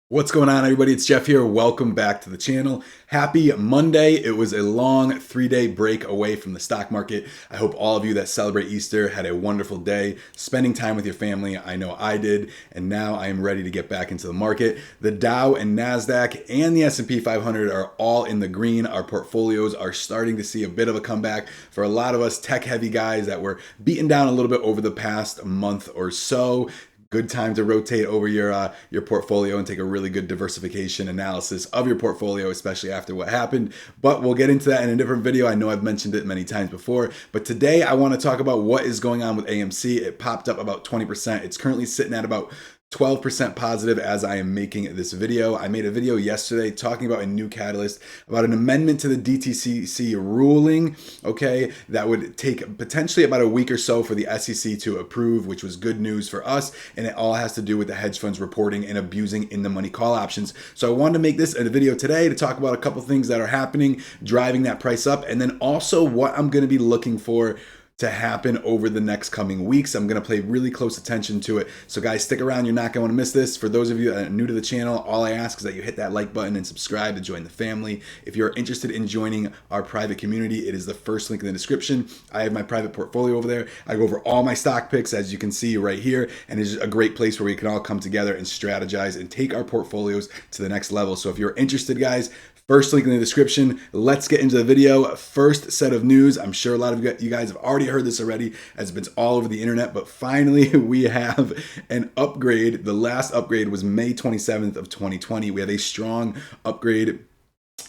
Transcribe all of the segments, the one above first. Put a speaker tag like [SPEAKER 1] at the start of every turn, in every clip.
[SPEAKER 1] What's going on, everybody? It's Jeff here. Welcome back to the channel. Happy Monday. It was a long 3-day break away from the stock market. I hope all of you that celebrate Easter had a wonderful day spending time with your family. I know I did, and now I am ready to get back into the market. The Dow and NASDAQ and the S&P 500 are all in the green. Our portfolios are starting to see a bit of a comeback for a lot of us tech-heavy guys that were beaten down a little bit over the past month or so. Good time to rotate over your portfolio and take a really good diversification analysis of your portfolio, especially after what happened. But we'll get into that in a different video. I know I've mentioned it many times before, but today I want to talk about what is going on with AMC. It popped up about 20%. It's currently sitting at about 12% positive as I am making this video. I made a video yesterday talking about a new catalyst, about an amendment to the DTCC ruling, okay, that would take potentially about a week or so for the SEC to approve, which was good news for us, and it all has to do with the hedge funds reporting and abusing in the money call options. So I wanted to make this a video today to talk about a couple things that are happening, driving that price up, and then also what I'm going to be looking for to happen over the next coming weeks. I'm going to pay really close attention to it. So guys, stick around. You're not going to want to miss this. For those of you that are new to the channel, all I ask is that you hit that like button and subscribe to join the family. If you're interested in joining our private community, it is the first link in the description. I have my private portfolio over there. I go over all my stock picks, as you can see right here, and it's a great place where we can all come together and strategize and take our portfolios to the next level. So if you're interested, guys, first link in the description. Let's get into the video. First set of news. I'm sure a lot of you guys have already heard this already, as it's been all over the internet, but finally we have an upgrade. The last upgrade was May 27th of 2020. We have a strong upgrade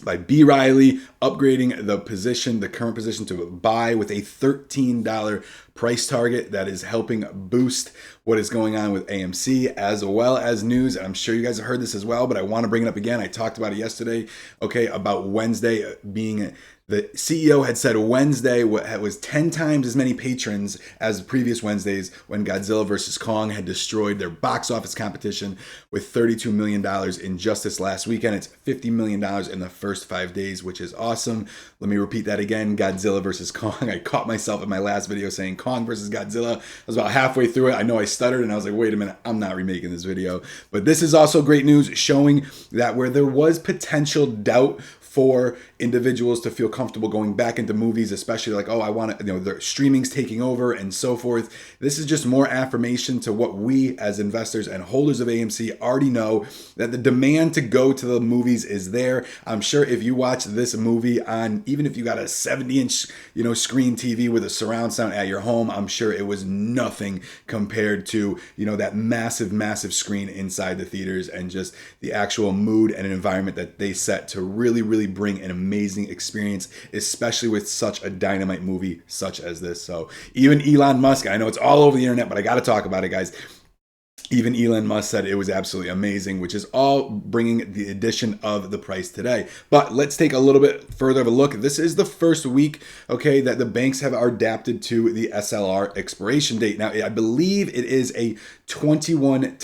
[SPEAKER 1] by B. Riley, upgrading the current position to buy with a $13 price target. That is helping boost what is going on with AMC, as well as news. I'm sure you guys have heard this as well, but I want to bring it up again. I talked about it yesterday, okay, about Wednesday being the CEO had said Wednesday was 10 times as many patrons as previous Wednesdays when Godzilla vs. Kong had destroyed their box office competition with $32 million in just this last weekend. It's $50 million in the first 5 days, which is awesome. Let me repeat that again. Godzilla vs. Kong. I caught myself in my last video saying Kong versus Godzilla. I was about halfway through it. I know I stuttered and I was like, wait a minute, I'm not remaking this video. But this is also great news, showing that where there was potential doubt for individuals to feel comfortable going back into movies, especially like, oh, I want to, the streaming's taking over and so forth. This is just more affirmation to what we as investors and holders of AMC already know, that the demand to go to the movies is there. I'm sure if you watch this movie on, even if you got a 70-inch, screen TV with a surround sound at your home, I'm sure it was nothing compared to, that massive, massive screen inside the theaters and just the actual mood and environment that they set to really, really bring an amazing experience, especially with such a dynamite movie such as this. So even Elon Musk, I know it's all over the internet, but I got to talk about it, guys. Even Elon Musk said it was absolutely amazing, which is all bringing the addition of the price today. But let's take a little bit further of a look. This is the first week, okay, that the banks have adapted to the SLR expiration date. Now, I believe it is a 21-day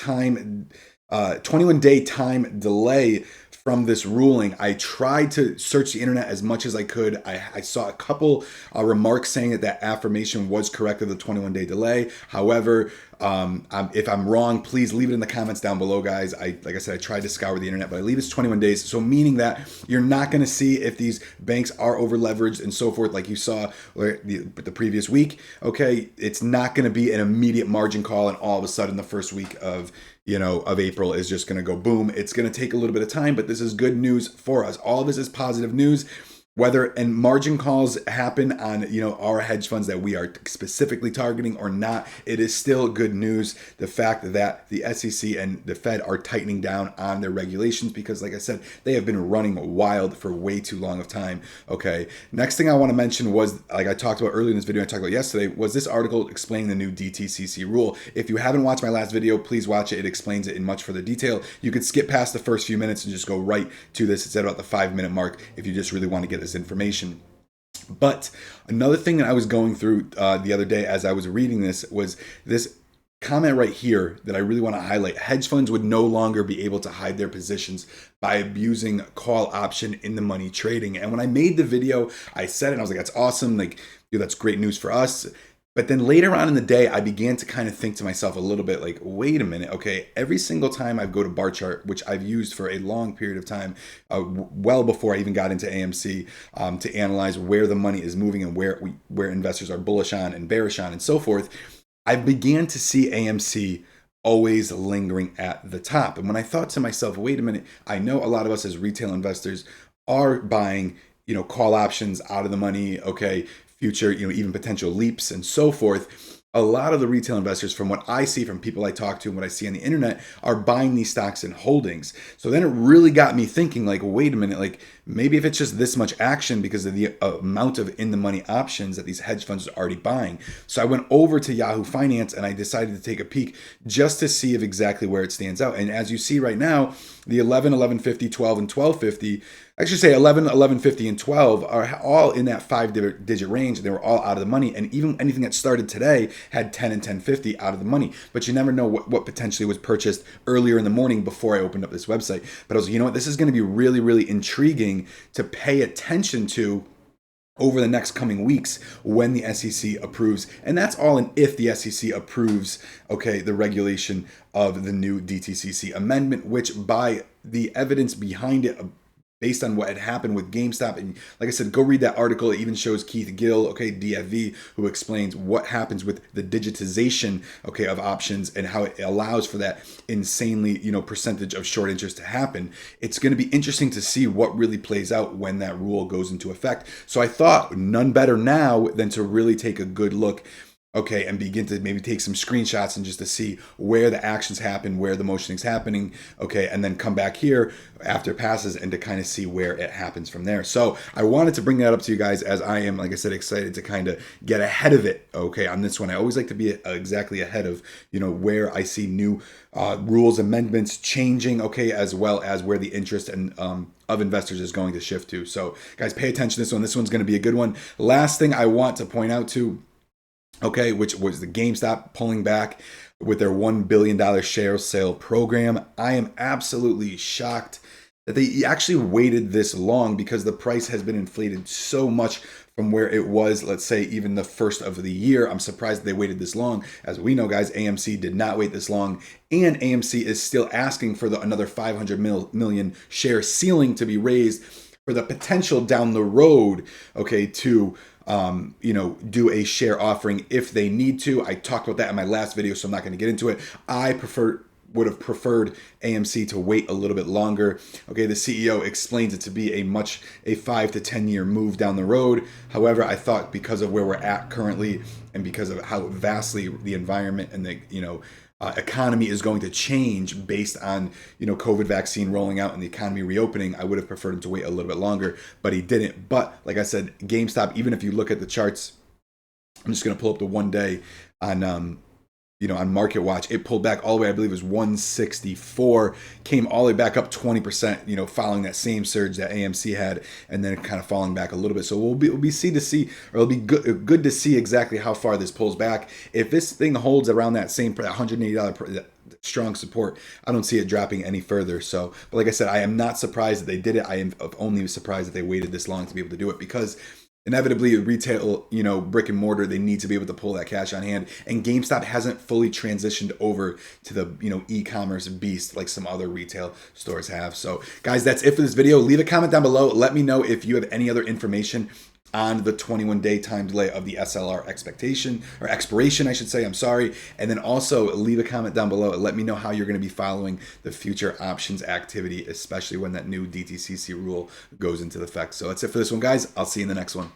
[SPEAKER 1] time delay from this ruling. I tried to search the internet as much as I could. I saw a couple remarks saying that affirmation was correct of the 21-day delay. However, if I'm wrong, please leave it in the comments down below, guys. Like I said, I tried to scour the internet, but I believe it's 21 days. So meaning that you're not going to see if these banks are over leveraged and so forth, like you saw the previous week. Okay, it's not going to be an immediate margin call, and all of a sudden the first week of April is just going to go boom. It's going to take a little bit of time, but this is good news for us. All of this is positive news. Whether and margin calls happen on our hedge funds that we are specifically targeting or not, it is still good news. The fact that the SEC and the Fed are tightening down on their regulations, because like I said, they have been running wild for way too long of time. Okay, next thing I want to mention was, like I talked about earlier in this video, I talked about yesterday, was this article explaining the new DTCC rule. If you haven't watched my last video, please watch it. It explains it in much further detail. You could skip past the first few minutes and just go right to this. It's at about the 5-minute mark if you just really want to get this information. But another thing that I was going through the other day as I was reading this was this comment right here that I really want to highlight. Hedge funds would no longer be able to hide their positions by abusing call option in the money trading. And when I made the video, I said it, I was like, that's awesome. Like, that's great news for us. But then later on in the day, I began to kind of think to myself a little bit like, wait a minute, okay, every single time I go to bar chart, which I've used for a long period of time, well before I even got into AMC, to analyze where the money is moving and where investors are bullish on and bearish on and so forth, I began to see AMC always lingering at the top. And when I thought to myself, wait a minute, I know a lot of us as retail investors are buying, call options out of the money, okay, future, even potential leaps and so forth. A lot of the retail investors, from what I see from people I talk to and what I see on the internet, are buying these stocks in holdings. So then it really got me thinking, like, wait a minute, like maybe if it's just this much action because of the amount of in the money options that these hedge funds are already buying. So I went over to Yahoo Finance and I decided to take a peek just to see if exactly where it stands out. And as you see right now, the 11, 1150, 12, and 1250, I should say 11, 1150, and 12 are all in that 5-digit range. They were all out of the money. And even anything that started today had 10 and 1050 out of the money. But you never know what potentially was purchased earlier in the morning before I opened up this website. But I was like, you know what? This is going to be really, really intriguing to pay attention to over the next coming weeks when the SEC approves. And that's all in if the SEC approves, okay, the regulation of the new DTCC amendment, which by the evidence behind it, based on what had happened with GameStop. And like I said, go read that article. It even shows Keith Gill, okay, DFV, who explains what happens with the digitization, okay, of options and how it allows for that insanely, percentage of short interest to happen. It's going to be interesting to see what really plays out when that rule goes into effect. So I thought none better now than to really take a good look, okay, and begin to maybe take some screenshots and just to see where the actions happen, where the motioning's happening, okay, and then come back here after it passes and to kind of see where it happens from there. So I wanted to bring that up to you guys as I am, like I said, excited to kind of get ahead of it, okay, on this one. I always like to be exactly ahead of, where I see new rules, amendments changing, okay, as well as where the interest and of investors is going to shift to. So guys, pay attention to this one. This one's going to be a good one. Last thing I want to point out too, okay, which was the GameStop pulling back with their $1 billion share sale program. I am absolutely shocked that they actually waited this long because the price has been inflated so much from where it was, let's say, even the first of the year. I'm surprised they waited this long. As we know, guys, AMC did not wait this long. And AMC is still asking for another 500 million share ceiling to be raised for the potential down the road, okay, to do a share offering if they need to. I talked about that in my last video, so I'm not going to get into it. I would have preferred AMC to wait a little bit longer. Okay, the CEO explains it to be a 5 to 10 year move down the road. However, I thought because of where we're at currently and because of how vastly the environment and the economy is going to change based on COVID vaccine rolling out and the economy reopening, I would have preferred him to wait a little bit longer, but he didn't. But like I said, GameStop, even if you look at the charts, I'm just going to pull up the 1 day on on Market Watch. It pulled back all the way, I believe it was 164, came all the way back up 20%, following that same surge that AMC had, and then kind of falling back a little bit. So it'll be good to see exactly how far this pulls back. If this thing holds around that same $180 strong support, I don't see it dropping any further. So, but like I said, I am not surprised that they did it. I am only surprised that they waited this long to be able to do it, because inevitably retail, brick and mortar, they need to be able to pull that cash on hand. And GameStop hasn't fully transitioned over to the, e-commerce beast like some other retail stores have. So guys, that's it for this video. Leave a comment down below. Let me know if you have any other information on the 21-day time delay of the SLR expiration, I should say. I'm sorry. And then also leave a comment down below and let me know how you're going to be following the future options activity, especially when that new DTCC rule goes into effect. So that's it for this one, guys. I'll see you in the next one.